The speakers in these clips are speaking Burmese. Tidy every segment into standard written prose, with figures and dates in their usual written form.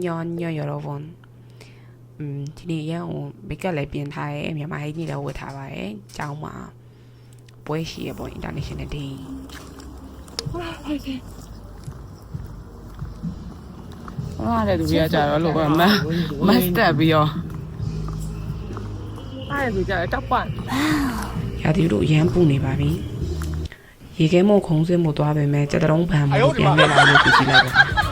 ညောညောရတော့ဝန်ဒီနေ့ရအောင်မိကလည်းပြင်ထားရဲ့မြန်မာဟိကြီးလည်းဝတ်ထားပါရဲ့ကျောင်းမှာပွဲရှိရပေါ့ International Day ဟာတဲ့သူကြီးကကြတော့လို့ပဲမတ်တက်ပြီးတော့အဲ့ဒါကြတော့တောက်ပန်ရာသီတို့ရမ်းပူနေပါပြီရေခဲမို့ခုံးစင်းမို့သွားပေမဲ့ကြက်တုံးဖန်မို့ပြန်လာလို့ကြည့်လိုက်ပါ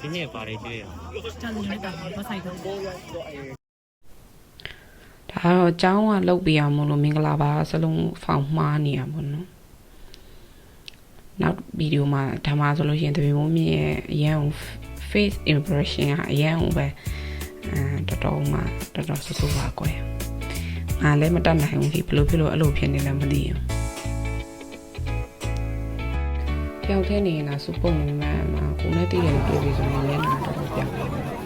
ဒီနေ့ပါလေကျွေးရတာလည်းတာဘာဆိုင်တော့ဒါတော့ကျောင်းကလုတ်ပြရမလို့မင်္ဂလာပါစလုံးဖောင်မှားနေရပါတော့နောက်ဗီဒီယိုမှာဒါမှဆိုလို့ရှိရင်တပင်မိုးမြင့်ရဲ့အရန် face impression ကအရန်ပဲတော်တော်ဆူဆူပါကွယ်ငါလည်းမတတ်နိုင်ဘူးဒီဘလို့ဖြစ်လို့အဲ့လိုဖြစ်နေလဲမသိဘူးတယောက်တည်းနေရင်လားစူပုံနေမှာကိုနဲ့တည်တယ်တွေ့ပြီဆိုရင်လည်းနာတော်တော်ပြောင်းနေတယ်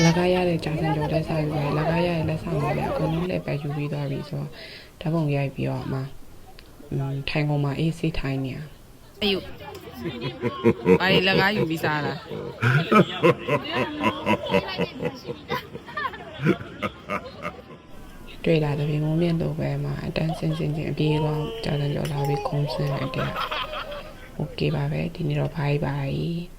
လကားရတဲ့ဂျာဆန်ကျော်လက်စားယူပဲလကားရရဲ့လက်ဆောင်ပဲအကုန်လုံးလည်းပဲယူပြီးသွားပြီဆိုတော့ဓာတ်ပုံရိုက်ပြီးတော့အမထိုင်ကုန်မှာအေးဆေးထိုင်နေရအယူဘာလကားယူပြီးစားလားတွေ့လာတဲ့ဘုံမြင့်တော့ပဲမှာအတန်းစင်ချင်းအပြေးတော့ကြာတယ်ကြော်လာပြီးခုံးစင်းလိုက်တယ်โอเคပါပဲဒီနေ့တော့ဘိုင်ဘိုင်